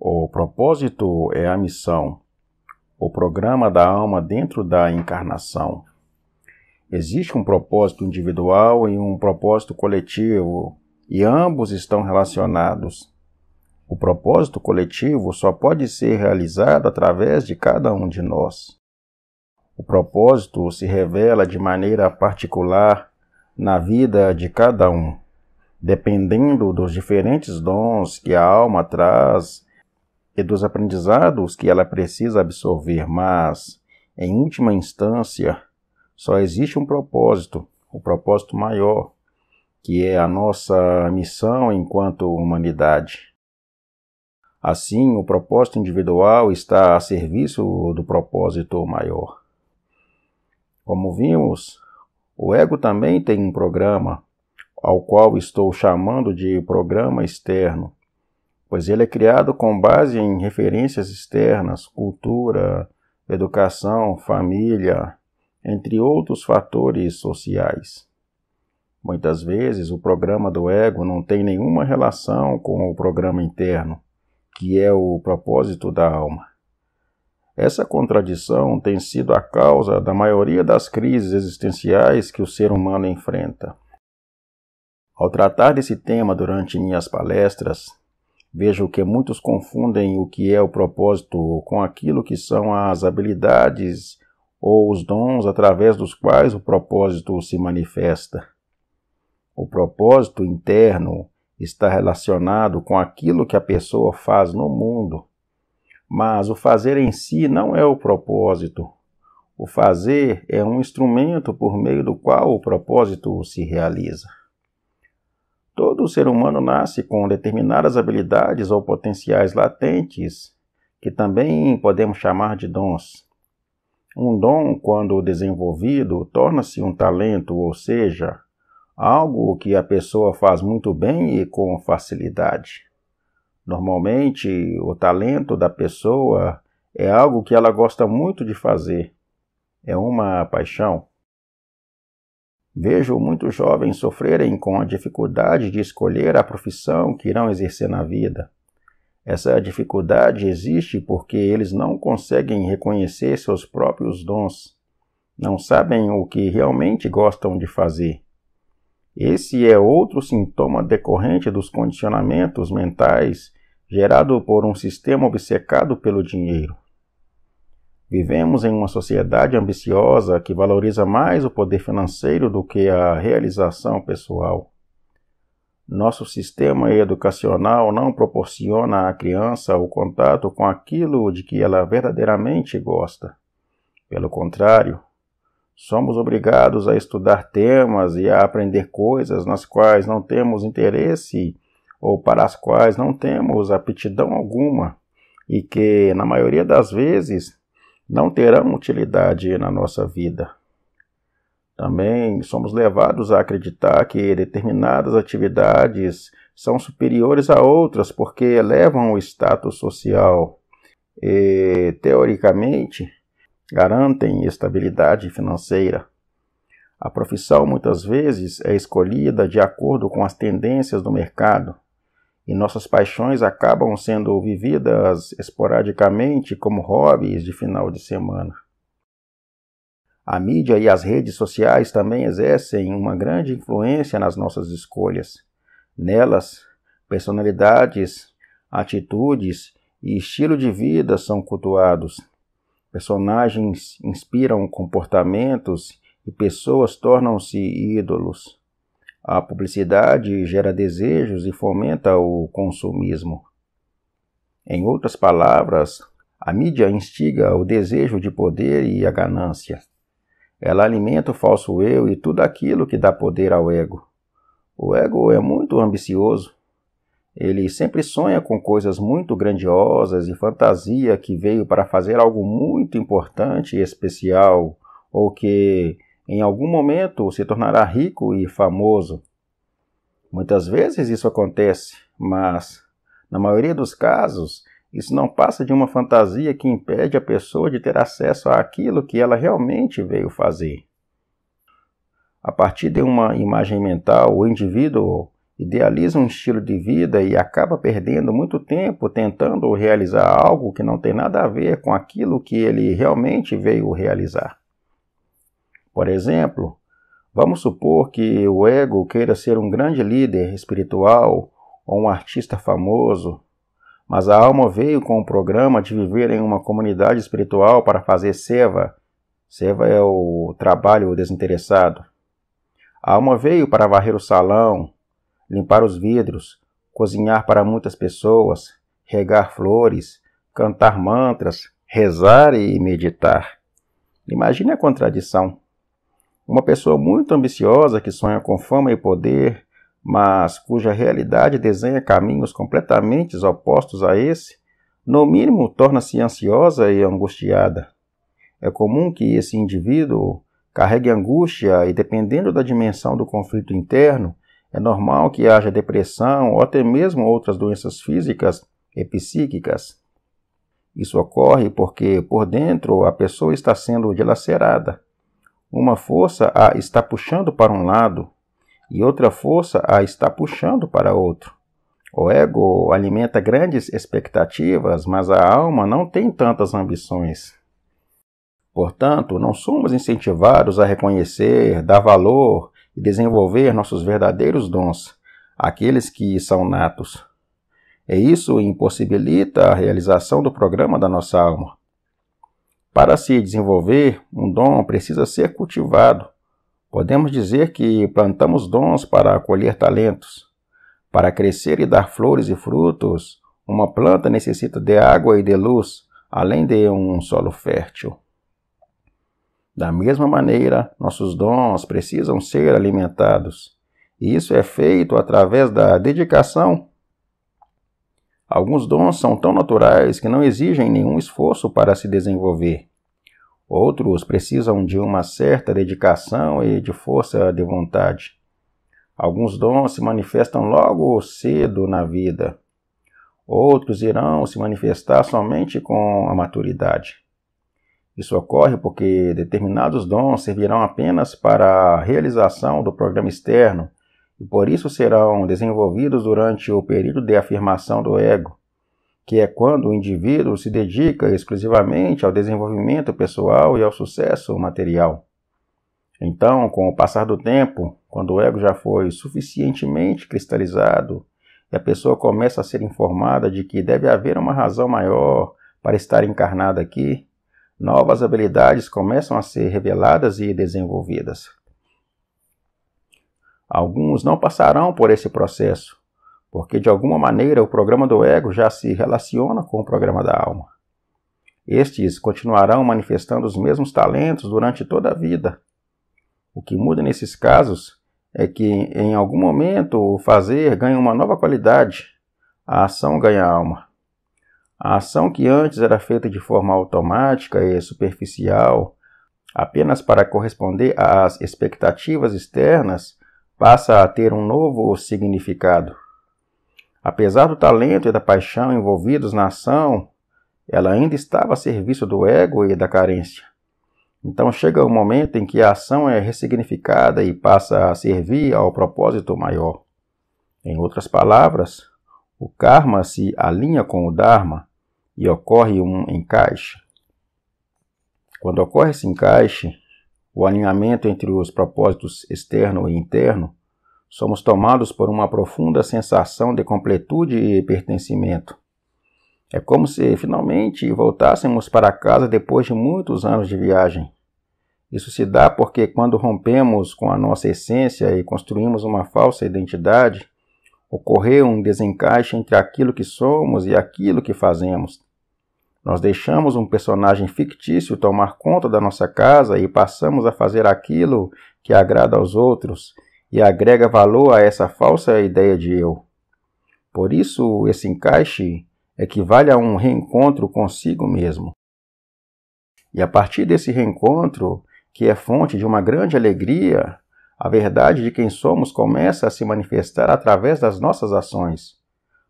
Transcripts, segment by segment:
O propósito é a missão, o programa da alma dentro da encarnação. Existe um propósito individual e um propósito coletivo, e ambos estão relacionados. O propósito coletivo só pode ser realizado através de cada um de nós. O propósito se revela de maneira particular na vida de cada um, dependendo dos diferentes dons que a alma traz e dos aprendizados que ela precisa absorver, mas, em última instância, só existe um propósito, o propósito maior, que é a nossa missão enquanto humanidade. Assim, o propósito individual está a serviço do propósito maior. Como vimos, o ego também tem um programa, ao qual estou chamando de programa externo, pois ele é criado com base em referências externas, cultura, educação, família, entre outros fatores sociais. Muitas vezes, o programa do ego não tem nenhuma relação com o programa interno, que é o propósito da alma. Essa contradição tem sido a causa da maioria das crises existenciais que o ser humano enfrenta. Ao tratar desse tema durante minhas palestras, vejo que muitos confundem o que é o propósito com aquilo que são as habilidades ou os dons através dos quais o propósito se manifesta. O propósito interno está relacionado com aquilo que a pessoa faz no mundo, mas o fazer em si não é o propósito. O fazer é um instrumento por meio do qual o propósito se realiza. Todo ser humano nasce com determinadas habilidades ou potenciais latentes, que também podemos chamar de dons. Um dom, quando desenvolvido, torna-se um talento, ou seja, algo que a pessoa faz muito bem e com facilidade. Normalmente, o talento da pessoa é algo que ela gosta muito de fazer. É uma paixão. Vejo muitos jovens sofrerem com a dificuldade de escolher a profissão que irão exercer na vida. Essa dificuldade existe porque eles não conseguem reconhecer seus próprios dons, não sabem o que realmente gostam de fazer. Esse é outro sintoma decorrente dos condicionamentos mentais gerado por um sistema obcecado pelo dinheiro. Vivemos em uma sociedade ambiciosa que valoriza mais o poder financeiro do que a realização pessoal. Nosso sistema educacional não proporciona à criança o contato com aquilo de que ela verdadeiramente gosta. Pelo contrário, somos obrigados a estudar temas e a aprender coisas nas quais não temos interesse ou para as quais não temos aptidão alguma e que, na maioria das vezes, não terão utilidade na nossa vida. Também somos levados a acreditar que determinadas atividades são superiores a outras porque elevam o status social e, teoricamente, garantem estabilidade financeira. A profissão muitas vezes é escolhida de acordo com as tendências do mercado e nossas paixões acabam sendo vividas esporadicamente como hobbies de final de semana. A mídia e as redes sociais também exercem uma grande influência nas nossas escolhas. Nelas, personalidades, atitudes e estilo de vida são cultuados. Personagens inspiram comportamentos e pessoas tornam-se ídolos. A publicidade gera desejos e fomenta o consumismo. Em outras palavras, a mídia instiga o desejo de poder e a ganância. Ela alimenta o falso eu e tudo aquilo que dá poder ao ego. O ego é muito ambicioso. Ele sempre sonha com coisas muito grandiosas e fantasia que veio para fazer algo muito importante e especial, ou que, em algum momento, se tornará rico e famoso. Muitas vezes isso acontece, mas, na maioria dos casos, isso não passa de uma fantasia que impede a pessoa de ter acesso àquilo que ela realmente veio fazer. A partir de uma imagem mental, o indivíduo idealiza um estilo de vida e acaba perdendo muito tempo tentando realizar algo que não tem nada a ver com aquilo que ele realmente veio realizar. Por exemplo, vamos supor que o ego queira ser um grande líder espiritual ou um artista famoso, mas a alma veio com o programa de viver em uma comunidade espiritual para fazer seva. Seva é o trabalho desinteressado. A alma veio para varrer o salão, limpar os vidros, cozinhar para muitas pessoas, regar flores, cantar mantras, rezar e meditar. Imagine a contradição. Uma pessoa muito ambiciosa que sonha com fama e poder, mas cuja realidade desenha caminhos completamente opostos a esse, no mínimo torna-se ansiosa e angustiada. É comum que esse indivíduo carregue angústia e, dependendo da dimensão do conflito interno, é normal que haja depressão ou até mesmo outras doenças físicas e psíquicas. Isso ocorre porque, por dentro, a pessoa está sendo dilacerada. Uma força a está puxando para um lado e outra força a está puxando para outro. O ego alimenta grandes expectativas, mas a alma não tem tantas ambições. Portanto, não somos incentivados a reconhecer, dar valor e desenvolver nossos verdadeiros dons, aqueles que são natos. E isso impossibilita a realização do programa da nossa alma. Para se desenvolver, um dom precisa ser cultivado. Podemos dizer que plantamos dons para colher talentos. Para crescer e dar flores e frutos, uma planta necessita de água e de luz, além de um solo fértil. Da mesma maneira, nossos dons precisam ser alimentados, e isso é feito através da dedicação. Alguns dons são tão naturais que não exigem nenhum esforço para se desenvolver. Outros precisam de uma certa dedicação e de força de vontade. Alguns dons se manifestam logo cedo na vida. Outros irão se manifestar somente com a maturidade. Isso ocorre porque determinados dons servirão apenas para a realização do programa externo e por isso serão desenvolvidos durante o período de afirmação do ego, que é quando o indivíduo se dedica exclusivamente ao desenvolvimento pessoal e ao sucesso material. Então, com o passar do tempo, quando o ego já foi suficientemente cristalizado e a pessoa começa a ser informada de que deve haver uma razão maior para estar encarnada aqui, novas habilidades começam a ser reveladas e desenvolvidas. Alguns não passarão por esse processo, porque de alguma maneira o programa do ego já se relaciona com o programa da alma. Estes continuarão manifestando os mesmos talentos durante toda a vida. O que muda nesses casos é que em algum momento o fazer ganha uma nova qualidade, a ação ganha alma. A ação que antes era feita de forma automática e superficial, apenas para corresponder às expectativas externas, passa a ter um novo significado. Apesar do talento e da paixão envolvidos na ação, ela ainda estava a serviço do ego e da carência. Então chega um momento em que a ação é ressignificada e passa a servir ao propósito maior. Em outras palavras, o karma se alinha com o dharma e ocorre um encaixe. Quando ocorre esse encaixe, o alinhamento entre os propósitos externo e interno, somos tomados por uma profunda sensação de completude e pertencimento. É como se finalmente voltássemos para casa depois de muitos anos de viagem. Isso se dá porque quando rompemos com a nossa essência e construímos uma falsa identidade, ocorreu um desencaixe entre aquilo que somos e aquilo que fazemos. Nós deixamos um personagem fictício tomar conta da nossa casa e passamos a fazer aquilo que agrada aos outros e agrega valor a essa falsa ideia de eu. Por isso, esse encaixe equivale a um reencontro consigo mesmo. E a partir desse reencontro, que é fonte de uma grande alegria, a verdade de quem somos começa a se manifestar através das nossas ações,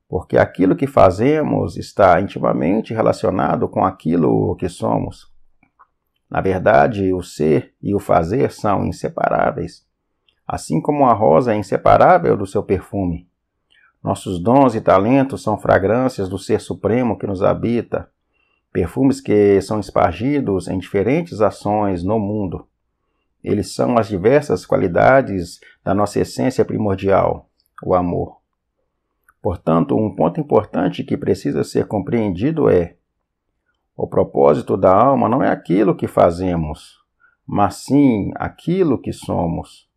porque aquilo que fazemos está intimamente relacionado com aquilo que somos. Na verdade, o ser e o fazer são inseparáveis. assim como a rosa é inseparável do seu perfume. Nossos dons e talentos são fragrâncias do Ser Supremo que nos habita, perfumes que são espargidos em diferentes ações no mundo. Eles são as diversas qualidades da nossa essência primordial, o amor. Portanto, um ponto importante que precisa ser compreendido é: o propósito da alma não é aquilo que fazemos, mas sim aquilo que somos.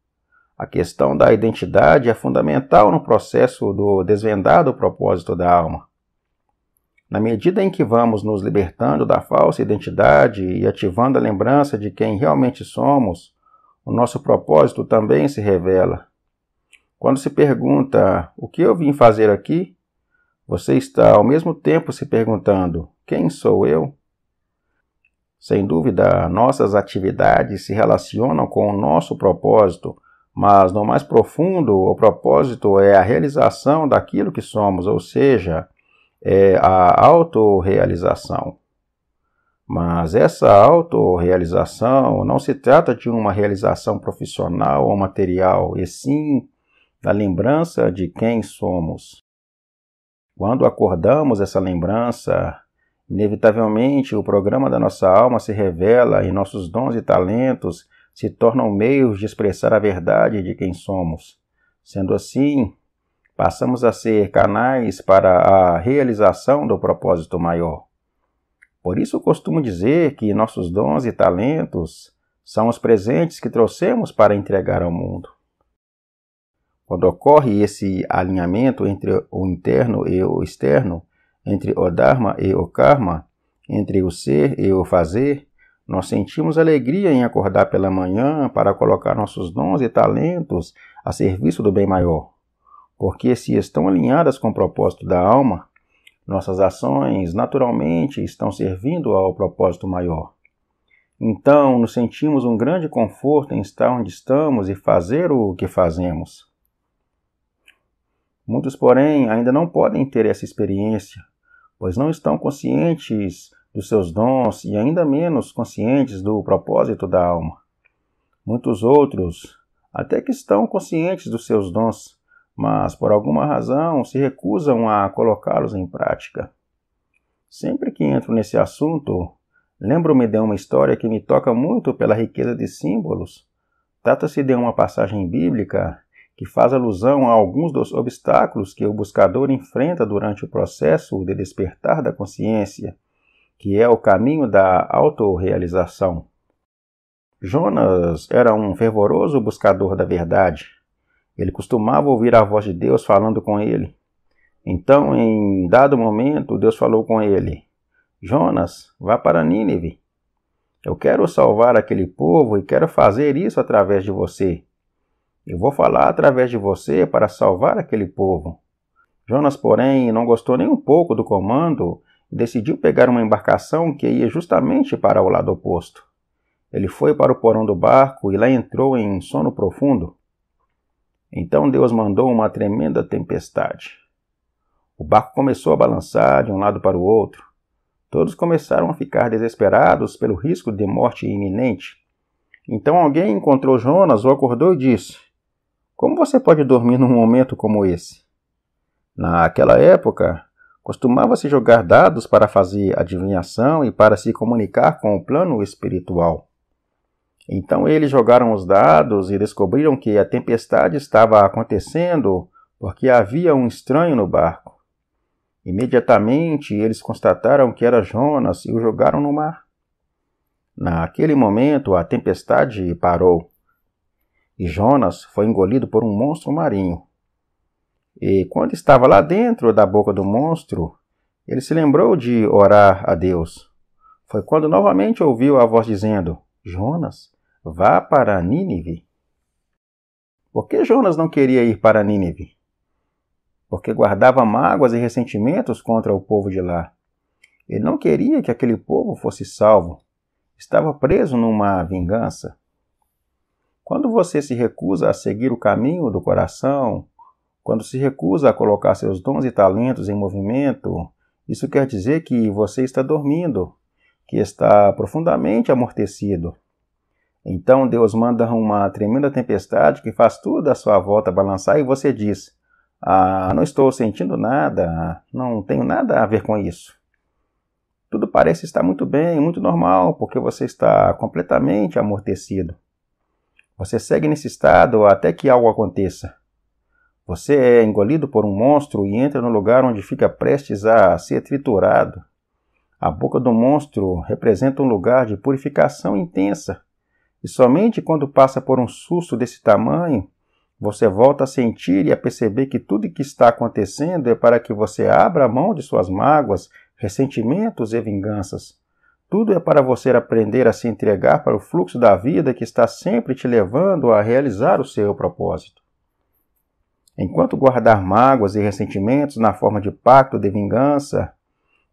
A questão da identidade é fundamental no processo do desvendar do propósito da alma. Na medida em que vamos nos libertando da falsa identidade e ativando a lembrança de quem realmente somos, o nosso propósito também se revela. Quando se pergunta: o que eu vim fazer aqui? Você está ao mesmo tempo se perguntando: quem sou eu? Sem dúvida, nossas atividades se relacionam com o nosso propósito, mas no mais profundo, o propósito é a realização daquilo que somos, ou seja, é a autorrealização. Mas essa autorrealização não se trata de uma realização profissional ou material, e sim da lembrança de quem somos. Quando acordamos essa lembrança, inevitavelmente o programa da nossa alma se revela e nossos dons e talentos se tornam meios de expressar a verdade de quem somos. Sendo assim, passamos a ser canais para a realização do propósito maior. Por isso costumo dizer que nossos dons e talentos são os presentes que trouxemos para entregar ao mundo. Quando ocorre esse alinhamento entre o interno e o externo, entre o Dharma e o Karma, entre o ser e o fazer, nós sentimos alegria em acordar pela manhã para colocar nossos dons e talentos a serviço do bem maior. Porque se estão alinhadas com o propósito da alma, nossas ações naturalmente estão servindo ao propósito maior. Então, nos sentimos um grande conforto em estar onde estamos e fazer o que fazemos. Muitos, porém, ainda não podem ter essa experiência, pois não estão conscientes dos seus dons e ainda menos conscientes do propósito da alma. Muitos outros até que estão conscientes dos seus dons, mas por alguma razão se recusam a colocá-los em prática. Sempre que entro nesse assunto, lembro-me de uma história que me toca muito pela riqueza de símbolos. Trata-se de uma passagem bíblica que faz alusão a alguns dos obstáculos que o buscador enfrenta durante o processo de despertar da consciência, que é o caminho da autorrealização. Jonas era um fervoroso buscador da verdade. Ele costumava ouvir a voz de Deus falando com ele. Então, em dado momento, Deus falou com ele: Jonas, vá para Nínive. Eu quero salvar aquele povo e quero fazer isso através de você. Eu vou falar através de você para salvar aquele povo. Jonas, porém, não gostou nem um pouco do comando e decidiu pegar uma embarcação que ia justamente para o lado oposto. Ele foi para o porão do barco e lá entrou em sono profundo. Então Deus mandou uma tremenda tempestade. O barco começou a balançar de um lado para o outro. Todos começaram a ficar desesperados pelo risco de morte iminente. Então alguém encontrou Jonas, o acordou e disse: Como você pode dormir num momento como esse? Naquela época, costumava-se jogar dados para fazer adivinhação e para se comunicar com o plano espiritual. Então eles jogaram os dados e descobriram que a tempestade estava acontecendo porque havia um estranho no barco. Imediatamente eles constataram que era Jonas e o jogaram no mar. Naquele momento a tempestade parou e Jonas foi engolido por um monstro marinho. E quando estava lá dentro da boca do monstro, ele se lembrou de orar a Deus. Foi quando novamente ouviu a voz dizendo: Jonas, vá para Nínive. Por que Jonas não queria ir para Nínive? Porque guardava mágoas e ressentimentos contra o povo de lá. Ele não queria que aquele povo fosse salvo. Estava preso numa vingança. Quando você se recusa a seguir o caminho do coração, quando se recusa a colocar seus dons e talentos em movimento, isso quer dizer que você está dormindo, que está profundamente amortecido. Então Deus manda uma tremenda tempestade que faz tudo à sua volta balançar e você diz: não estou sentindo nada, não tenho nada a ver com isso. Tudo parece estar muito bem, muito normal, porque você está completamente amortecido. Você segue nesse estado até que algo aconteça. Você é engolido por um monstro e entra no lugar onde fica prestes a ser triturado. A boca do monstro representa um lugar de purificação intensa. E somente quando passa por um susto desse tamanho, você volta a sentir e a perceber que tudo o que está acontecendo é para que você abra a mão de suas mágoas, ressentimentos e vinganças. Tudo é para você aprender a se entregar para o fluxo da vida que está sempre te levando a realizar o seu propósito. Enquanto guardar mágoas e ressentimentos na forma de pacto de vingança,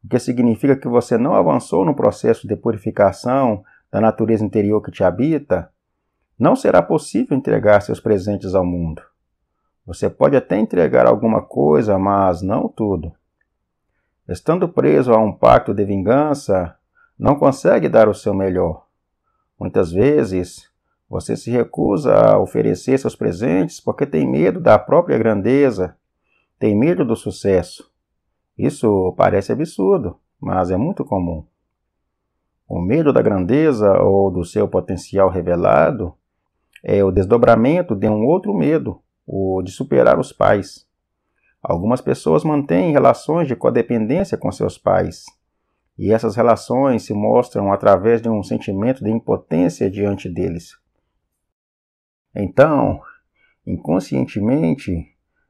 o que significa que você não avançou no processo de purificação da natureza interior que te habita, não será possível entregar seus presentes ao mundo. Você pode até entregar alguma coisa, mas não tudo. Estando preso a um pacto de vingança, não consegue dar o seu melhor. Muitas vezes, você se recusa a oferecer seus presentes porque tem medo da própria grandeza, tem medo do sucesso. Isso parece absurdo, mas é muito comum. O medo da grandeza ou do seu potencial revelado é o desdobramento de um outro medo, o de superar os pais. Algumas pessoas mantêm relações de codependência com seus pais, e essas relações se mostram através de um sentimento de impotência diante deles. Então, inconscientemente,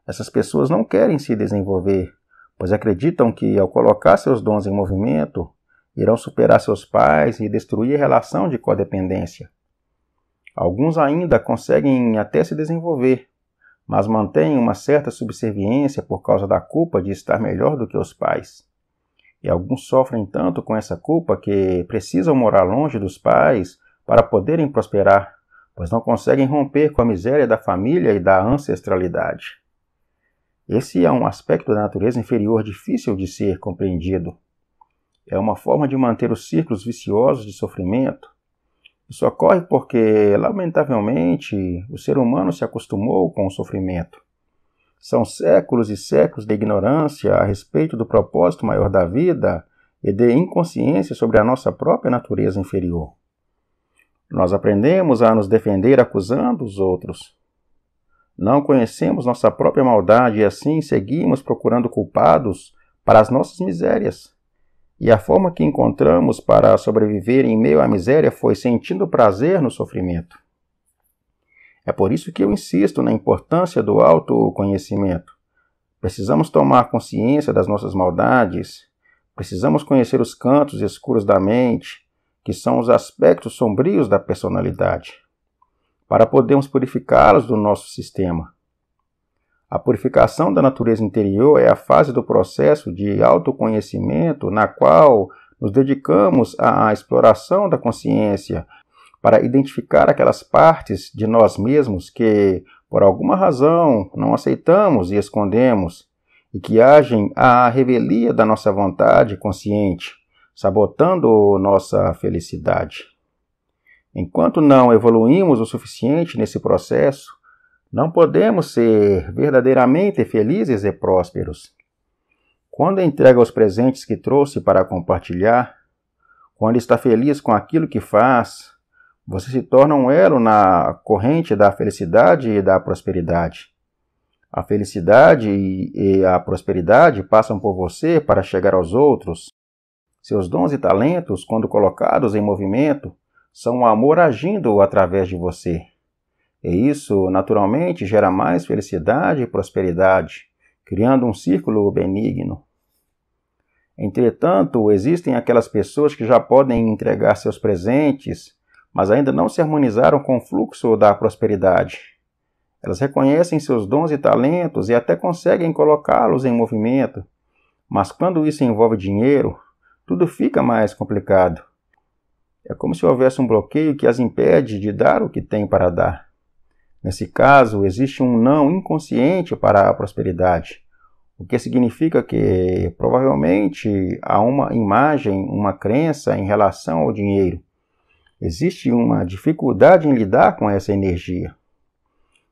essas pessoas não querem se desenvolver, pois acreditam que, ao colocar seus dons em movimento, irão superar seus pais e destruir a relação de codependência. Alguns ainda conseguem até se desenvolver, mas mantêm uma certa subserviência por causa da culpa de estar melhor do que os pais. E alguns sofrem tanto com essa culpa que precisam morar longe dos pais para poderem prosperar, pois não conseguem romper com a miséria da família e da ancestralidade. Esse é um aspecto da natureza inferior difícil de ser compreendido. É uma forma de manter os círculos viciosos de sofrimento. Isso ocorre porque, lamentavelmente, o ser humano se acostumou com o sofrimento. São séculos e séculos de ignorância a respeito do propósito maior da vida e de inconsciência sobre a nossa própria natureza inferior. Nós aprendemos a nos defender acusando os outros. Não conhecemos nossa própria maldade e assim seguimos procurando culpados para as nossas misérias. E a forma que encontramos para sobreviver em meio à miséria foi sentindo prazer no sofrimento. É por isso que eu insisto na importância do autoconhecimento. Precisamos tomar consciência das nossas maldades, precisamos conhecer os cantos escuros da mente, que são os aspectos sombrios da personalidade, para podermos purificá-los do nosso sistema. A purificação da natureza interior é a fase do processo de autoconhecimento na qual nos dedicamos à exploração da consciência para identificar aquelas partes de nós mesmos que, por alguma razão, não aceitamos e escondemos e que agem à revelia da nossa vontade consciente, sabotando nossa felicidade. Enquanto não evoluímos o suficiente nesse processo, não podemos ser verdadeiramente felizes e prósperos. Quando entrega os presentes que trouxe para compartilhar, quando está feliz com aquilo que faz, você se torna um elo na corrente da felicidade e da prosperidade. A felicidade e a prosperidade passam por você para chegar aos outros. Seus dons e talentos, quando colocados em movimento, são o amor agindo através de você. E isso, naturalmente, gera mais felicidade e prosperidade, criando um círculo benigno. Entretanto, existem aquelas pessoas que já podem entregar seus presentes, mas ainda não se harmonizaram com o fluxo da prosperidade. Elas reconhecem seus dons e talentos e até conseguem colocá-los em movimento, mas quando isso envolve dinheiro, tudo fica mais complicado. É como se houvesse um bloqueio que as impede de dar o que têm para dar. Nesse caso, existe um não inconsciente para a prosperidade, o que significa que, provavelmente, há uma imagem, uma crença em relação ao dinheiro, Existe uma dificuldade em lidar com essa energia.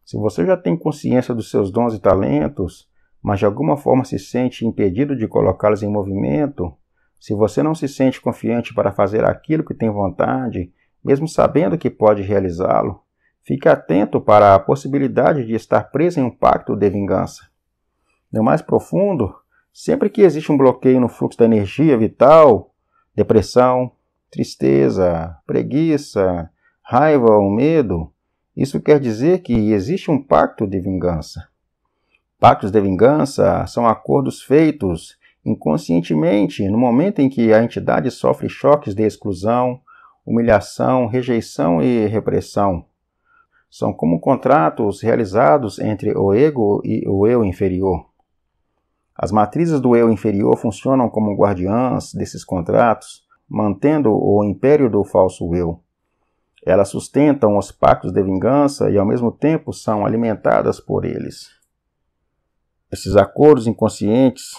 Se você já tem consciência dos seus dons e talentos, mas de alguma forma se sente impedido de colocá-los em movimento, se você não se sente confiante para fazer aquilo que tem vontade, mesmo sabendo que pode realizá-lo, fique atento para a possibilidade de estar preso em um pacto de vingança. No mais profundo, sempre que existe um bloqueio no fluxo da energia vital, depressão, tristeza, preguiça, raiva ou medo, isso quer dizer que existe um pacto de vingança. Pactos de vingança são acordos feitos inconscientemente no momento em que a entidade sofre choques de exclusão, humilhação, rejeição e repressão. São como contratos realizados entre o ego e o eu inferior. As matrizes do eu inferior funcionam como guardiãs desses contratos, mantendo o império do falso eu. Elas sustentam os pactos de vingança e, ao mesmo tempo, são alimentadas por eles. Esses acordos inconscientes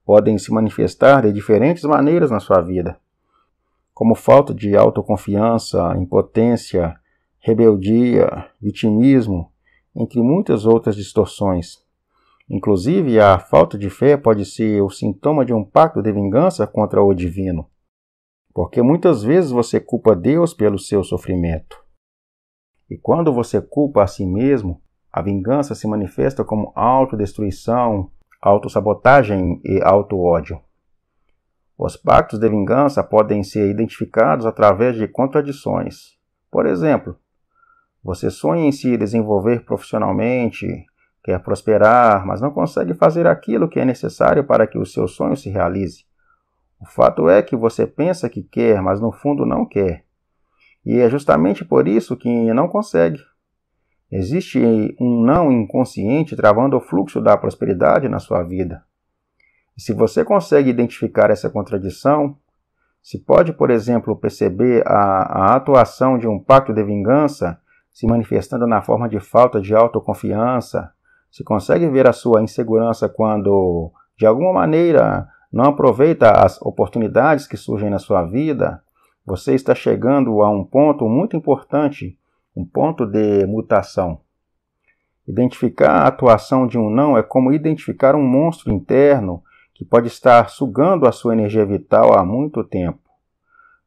podem se manifestar de diferentes maneiras na sua vida, como falta de autoconfiança, impotência, rebeldia, vitimismo, entre muitas outras distorções. Inclusive, a falta de fé pode ser o sintoma de um pacto de vingança contra o divino, porque muitas vezes você culpa Deus pelo seu sofrimento. E quando você culpa a si mesmo, a vingança se manifesta como autodestruição, autossabotagem e auto-ódio. Os pactos de vingança podem ser identificados através de contradições. Por exemplo, você sonha em se desenvolver profissionalmente, quer prosperar, mas não consegue fazer aquilo que é necessário para que o seu sonho se realize. O fato é que você pensa que quer, mas no fundo não quer. E é justamente por isso que não consegue. Existe um não inconsciente travando o fluxo da prosperidade na sua vida. E se você consegue identificar essa contradição, se pode, por exemplo, perceber a atuação de um pacto de vingança se manifestando na forma de falta de autoconfiança, se consegue ver a sua insegurança quando, de alguma maneira, não aproveita as oportunidades que surgem na sua vida, você está chegando a um ponto muito importante, um ponto de mutação. Identificar a atuação de um não é como identificar um monstro interno que pode estar sugando a sua energia vital há muito tempo.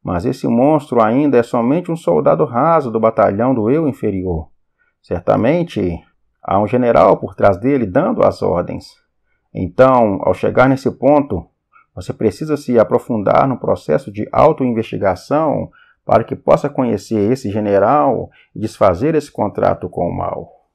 Mas esse monstro ainda é somente um soldado raso do batalhão do eu inferior. Certamente, há um general por trás dele dando as ordens. Então, ao chegar nesse ponto, você precisa se aprofundar no processo de autoinvestigação para que possa conhecer esse general e desfazer esse contrato com o mal.